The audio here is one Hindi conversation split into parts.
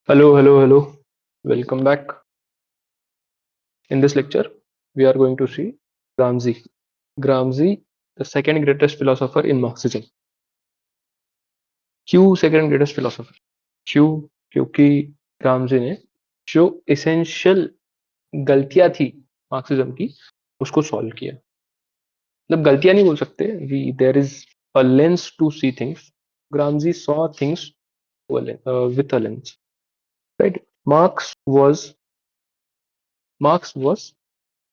Hello, hello, hello. Welcome back. In this lecture, we are going to see Gramsci. Gramsci, the second greatest philosopher in Marxism. क्यों सेकंड ग्रेटेस्ट फिलोसोफर? क्यों? क्योंकि ग्रामजी ने जो एसेंशियल गलतियां थी मार्क्सिज्म की उसको सॉल्व किया। मतलब गलतियां नहीं बोल सकते, there is a lens to see things. Gramsci saw things with a lens, right? Marx was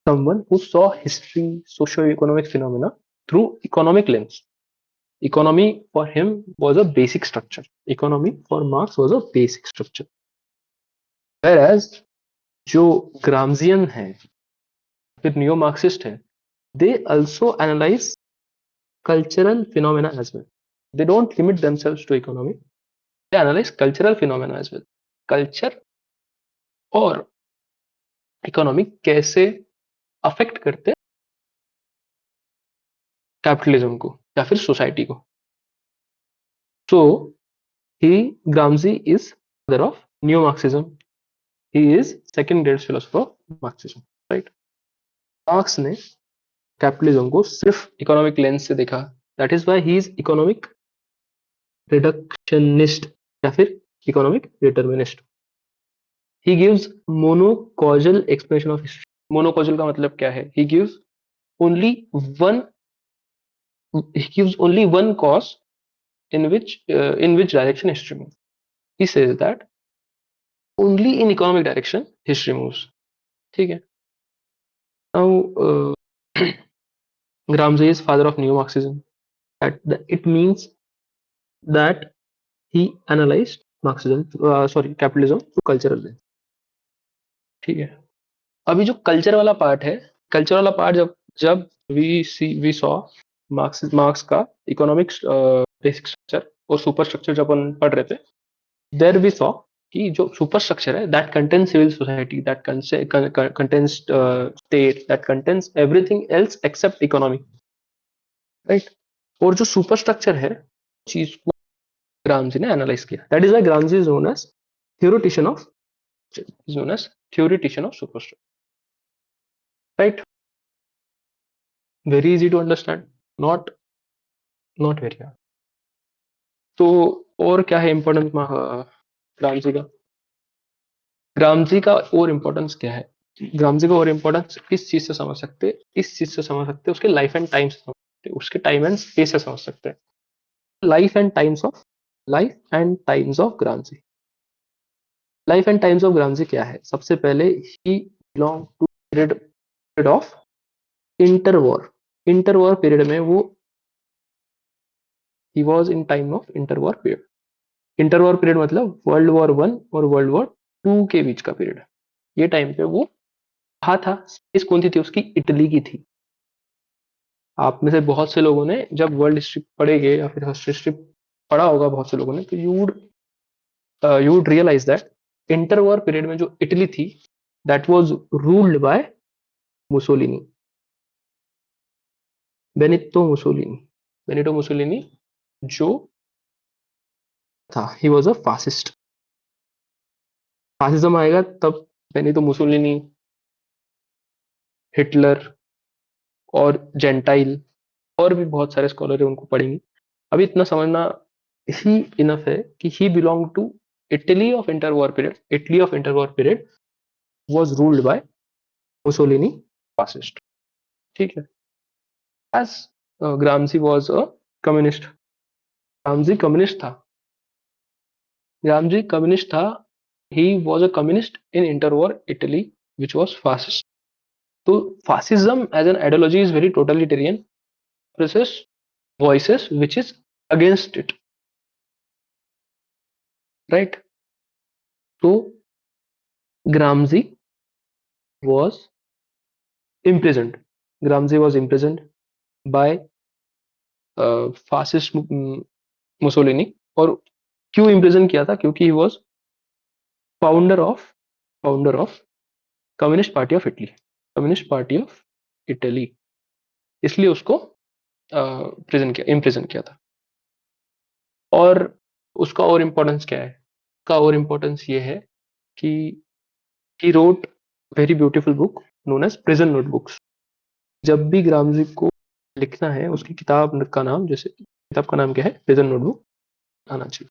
someone who saw history, socio-economic phenomena through economic lens. Economy for him was a basic structure. Economy for Marx was a basic structure. Whereas जो ग्रामजियन है फिर नियो मार्क्सिस्ट है, they also analyze cultural phenomena as well. They don't limit themselves to economy. They analyze cultural phenomena as well. Culture और इकोनॉमी कैसे अफेक्ट करते कैपिटलिज्म को या फिर सोसाइटी को। सो Gramsci is father of neo-Marxism. He is second greatest philosopher of Marxism, right? Marx ने कैपिटलिज्म को सिर्फ इकोनॉमिक लेंस से देखा। That is why he is economic reductionist या फिर economic determinist. He gives monocausal explanation of history. Monocausal का मतलब क्या है? Only one he gives only one cause in which direction history moves. He says that only in economic direction history moves. ठीक है? Now, Gramsci is father of neo-Marxism. It means that he analyzed capitalism through cultural lens. ठीक है? अभी जो कल्चर वाला पार्ट है, कल्चर वाला पार्ट जब जब वी सॉ मार्क्स का इकोनॉमिक्स बेसिक स्ट्रक्चर और सुपर स्ट्रक्चर जब अपन पढ़ रहे थे, देयर वी सॉ कि जो सुपर स्ट्रक्चर है that contains civil society, that contains state, that contains everything else except economy, right? और जो सुपर स्ट्रक्चर है चीज को ग्रामजी ने एनालाइज किया। That is why Gramsci is known as theoretician of is known as theoretician of superstructure, right? Very easy to understand, not very hard. तो और क्या है इम्पोर्टेंस ग्रामजी का? ग्रामजी का और इम्पोर्टेंस क्या है? ग्रामजी का और इम्पोर्टेंस इस चीज से समझ सकते हैं, उसके लाइफ एंड टाइम से समझ सकते हैं, उसके टाइम एंड स्पेस से समझ सकते हैं। Life and times of Gramsci. Life and times of Gramsci क्या है? सबसे पहले he belong to period of interwar. Interwar period में वो he was in time of interwar period. Interwar period मतलब वर्ल्ड वॉर 1 और वर्ल्ड वॉर 2 के बीच का पीरियड। ये टाइम पे वो कहा था। स्पेस कौन सी थी उसकी? इटली की थी। आप में से बहुत से लोगों ने जब वर्ल्ड हिस्ट्री पढ़ेंगे या फिर हिस्ट्री पढ़ा होगा बहुत से लोगों ने, तो you would realize that interwar period में जो इटली थी that was ruled by Mussolini, Benito Mussolini जो था, he was a fascist. Fascism आएगा तब बेनिटो मुसोलिनी, हिटलर और जेंटाइल और भी बहुत सारे स्कॉलर है उनको पढ़ेंगे। अभी इतना समझना ही इनफ है कि he belong to Italy of interwar period was ruled by Mussolini fascist. ठीक है? As Gramsci was a communist. Gramsci communist था। ग्रामजी कम्युनिस्ट था। He was a communist in interwar Italy which was fascist. तो fascism as an ideology is very totalitarian, process voices which is against it, right? So Gramsci was imprisoned. Gramsci was imprisoned by fascist Mussolini. और क्यों इम्प्रिजन किया था? क्योंकि he was founder of communist party of Italy, communist party of Italy, इसलिए उसको इम्प्रिजन किया था। और उसका और इम्पोर्टेंस क्या है? का और इम्पोर्टेंस ये है कि he wrote very beautiful book known as prison notebooks. जब भी ग्रामजी को लिखना है उसकी किताब का नाम, जैसे किताब का नाम क्या है, प्रिजन नोटबुक आना चाहिए,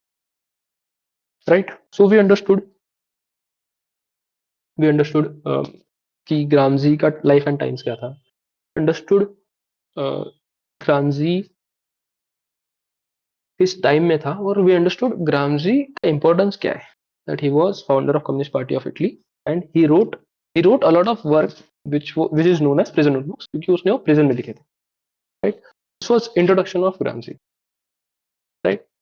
राइट। सो वी अंडरस्टूड कि ग्रामजी का लाइफ एंड टाइम्स क्या था, अंडरस्टूड ग्रामजी किस टाइम में था, और वी अंडरस्टूड ग्रामजी का इंपॉर्टेंस क्या है, that he was founder of communist party of Italy and he wrote a lot of work which is known as prison notebooks, क्योंकि उसने वो प्रिजन में लिखे थे, right. This was introduction of Gramsci, right.